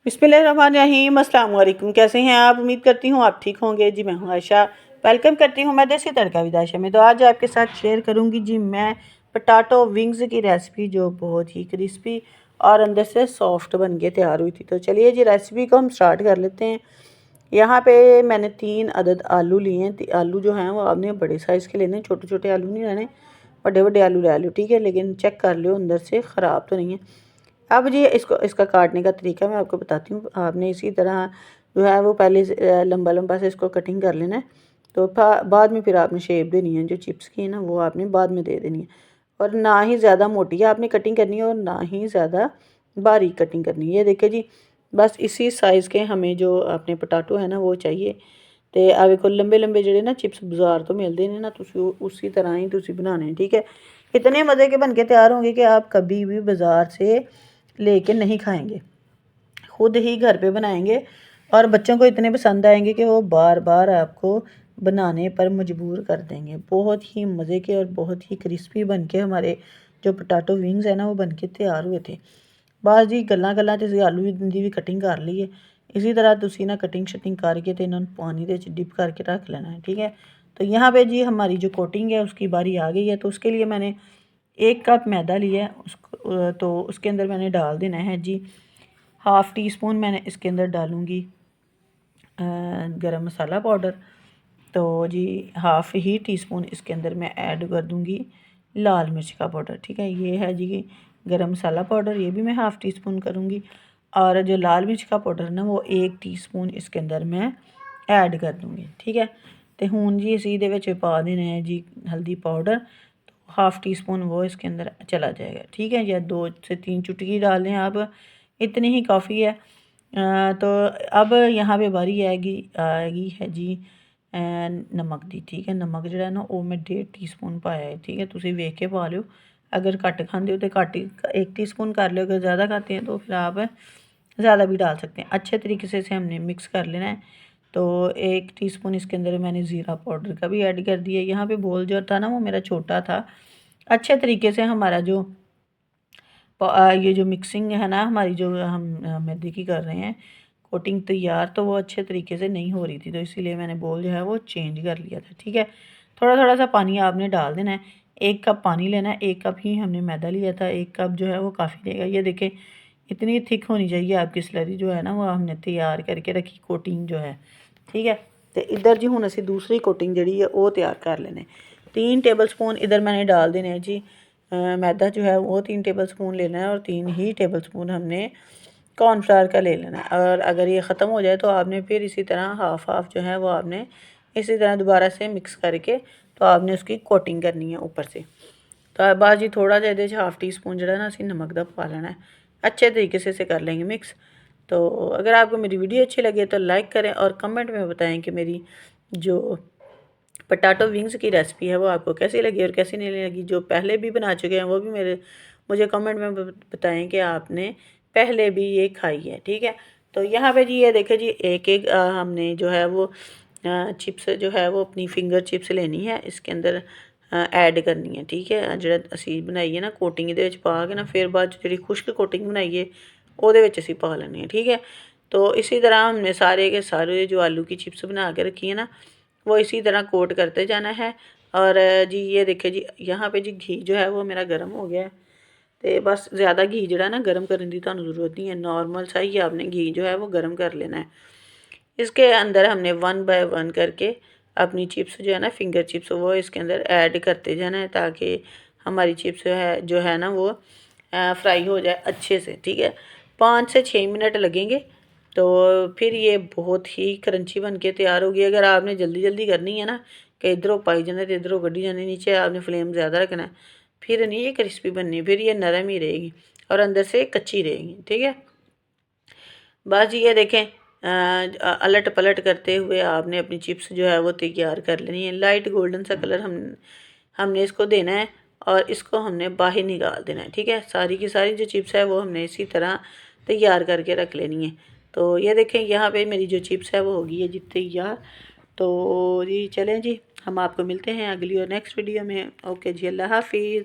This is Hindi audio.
बिस्मिल्लाहिर्रहमानिर्रहीम, अस्सलाम वालेकुम। कैसे हैं आप? उम्मीद करती हूँ आप ठीक होंगे। जी मैं हूँ आयशा, वेलकम करती हूँ मैं देसी तड़का विद आयशा में। तो आज आपके साथ शेयर करूँगी जी मैं पटाटो विंग्स की रेसिपी, जो बहुत ही क्रिस्पी और अंदर से सॉफ्ट बन के तैयार हुई थी। तो चलिए जी रेसिपी को हम स्टार्ट कर लेते हैं। यहाँ पे मैंने 3 अदद आलू लिए हैं। आलू जो हैं वो आपने बड़े साइज़ के लेने, छोटे छोटे आलू नहीं लेने, बड़े बड़े आलू ले लो, ठीक है। लेकिन चेक कर लो अंदर से ख़राब तो नहीं है। अब जी इसका काटने का तरीका मैं आपको बताती हूँ। आपने इसी तरह जो है वो पहले से लंबा लंबा से इसको कटिंग कर लेना है। तो बाद में फिर आपने शेप देनी है, जो चिप्स की है ना वो आपने बाद में दे देनी है। और ना ही ज़्यादा मोटी है आपने कटिंग करनी है और ना ही ज़्यादा बारीक कटिंग करनी है। ये देखिए जी, बस इसी साइज़ के हमें जो अपने पटाटो है ना वो चाहिए। तो आ वेखो लंबे लंबे ਜਿਹੜੇ ना चिप्स बाजार तो मिलते हैं ना, उसी तरह ही तुसी बनाने हैं, ठीक है। इतने मज़े के बन के तैयार होंगे कि आप कभी भी बाज़ार से लेके नहीं खाएंगे, खुद ही घर पे बनाएंगे और बच्चों को इतने पसंद आएंगे कि वो बार बार आपको बनाने पर मजबूर कर देंगे। बहुत ही मज़े के और बहुत ही क्रिस्पी बन के हमारे जो पोटैटो विंग्स है ना वो बन के तैयार हुए थे। बस जी गल्लां गल्लां च आलू की भी कटिंग कर ली है। इसी तरह तुसी ना कटिंग शटिंग करके तो इन्होंने पानी के डिप करके रख लेना है, ठीक है। तो यहाँ पे जी हमारी जो कोटिंग है उसकी बारी आ गई है। तो उसके लिए मैंने 1 कप मैदा लिया है। उसको तो उसके अंदर मैंने डाल देना है जी हाफ़ टी स्पून मैंने इसके अंदर डालूँगी गरम मसाला पाउडर। तो जी हाफ़ ही टी स्पून इसके अंदर मैं ऐड कर दूँगी लाल मिर्च का पाउडर, ठीक है। ये है जी गरम मसाला पाउडर, ये भी मैं हाफ़ टी स्पून करूँगी। और जो लाल मिर्च का पाउडर ना वो 1 टीस्पून इसके अंदर मैं ऐड कर दूँगी, ठीक है। तो हुण जी इसी दे विच पा देना है जी हल्दी पाउडर। तो हाफ़ टी स्पून वो इसके अंदर चला जाएगा, ठीक है। या 2 से 3 चुटकी डाल दें आप, इतनी ही काफ़ी है। तो अब यहाँ पे बारी आएगी है जी नमक दी, ठीक है। नमक जो है ना वो मैं 1.5 टीस्पून पाया है, ठीक है। तुसी वेख के पा लो, अगर घट खाते हो तो घट ही 1 टीस्पून कर लो, अगर ज़्यादा खाते हैं तो फिर आप ज़्यादा भी डाल सकते हैं। अच्छे तरीके से इसे हमने मिक्स कर लेना है। तो 1 टीस्पून इसके अंदर मैंने ज़ीरा पाउडर का भी ऐड कर दिया। यहाँ पे बोल जो था ना वो मेरा छोटा था। अच्छे तरीके से हमारा जो ये जो मिक्सिंग है ना हमारी, जो हम मैदे की कर रहे हैं कोटिंग तैयार, तो वो अच्छे तरीके से नहीं हो रही थी। तो इसीलिए मैंने बोल जो है वो चेंज कर लिया था, ठीक है। थोड़ा थोड़ा सा पानी आपने डाल देना है। 1 कप पानी लेना है, 1 कप ही हमने मैदा लिया था, 1 कप जो है वो काफ़ी लेगा। ये देखें इतनी थिक होनी चाहिए आपकी स्लरी जो है ना वो हमने तैयार करके रखी कोटिंग जो है, ठीक है। तो इधर जी हूँ असी दूसरी कोटिंग जी है वो तैयार कर लेने। 3 टेबल स्पून इधर मैंने डाल देने हैं जी मैदा जो है वो 3 टेबल स्पून लेना है और 3 ही टेबल स्पून हमने कॉर्नफ्लावर का ले लेना है। और अगर ये ख़त्म हो जाए तो आपने फिर इसी तरह हाफ़ हाफ़ जो है वो आपने इसी तरह दोबारा से मिक्स करके तो आपने उसकी कोटिंग करनी है ऊपर से। तो बाद जी थोड़ा जिहा इहदे च हाफ़ टी स्पून जो है ना असीं नमक दा पा लेना है। अच्छे तरीके से इसे कर लेंगे मिक्स। तो अगर आपको मेरी वीडियो अच्छी लगे तो लाइक करें और कमेंट में बताएं कि मेरी जो पोटैटो विंग्स की रेसिपी है वो आपको कैसी लगी और कैसी नहीं लगी। जो पहले भी बना चुके हैं वो भी मुझे कमेंट में बताएं कि आपने पहले भी ये खाई है, ठीक है। तो यहाँ पे जी ये देखें जी एक एक हमने जो है वो चिप्स जो है वो अपनी फिंगर चिप्स लेनी है, इसके अंदर ऐड करनी है, ठीक है। जो असी बनाई है ना कोटिंग ये पा के ना फिर बाद जी खुश्क कोटिंग बनाई है वो असी पा लेनी है, ठीक है। तो इसी तरह हमने सारे के सारे जो आलू की चिप्स बना के रखी है ना वो इसी तरह कोट करते जाना है। और जी ये देखिए जी यहाँ पे जी घी जो है वो मेरा गर्म हो गया है। तो बस ज़्यादा घी जो है ना गर्म करने की तुहानू जरूरत नहीं है, नॉर्मल सा ही आपने घी जो है वो गर्म कर लेना है। इसके अंदर हमने 1 बाय 1 करके अपनी चिप्स जो है ना फिंगर चिप्स वो इसके अंदर ऐड करते जाना है, ताकि हमारी चिप्स जो है ना वो फ्राई हो जाए अच्छे से, ठीक है। 5 से 6 मिनट लगेंगे तो फिर ये बहुत ही क्रंची बन के तैयार होगी। अगर आपने जल्दी जल्दी करनी है ना कि इधरों पाई जाने तो इधरों कढ़ी जाने, नीचे आपने फ्लेम ज़्यादा रखना है, फिर नहीं ये क्रिस्पी बननी, फिर ये नरम ही रहेगी और अंदर से कच्ची रहेगी, ठीक है। बस जी ये देखें अलट पलट करते हुए आपने अपनी चिप्स जो है वो तैयार कर लेनी है। लाइट गोल्डन सा कलर हमने इसको देना है और इसको हमने बाहर निकाल देना है, ठीक है। सारी की सारी जो चिप्स है वो हमने इसी तरह तैयार करके रख लेनी है। तो ये देखें यहाँ पे मेरी जो चिप्स है वो होगी है जी तैयार। तो जी चलें जी हम आपको मिलते हैं अगली और नेक्स्ट वीडियो में। ओके जी, अल्लाह हाफिज़।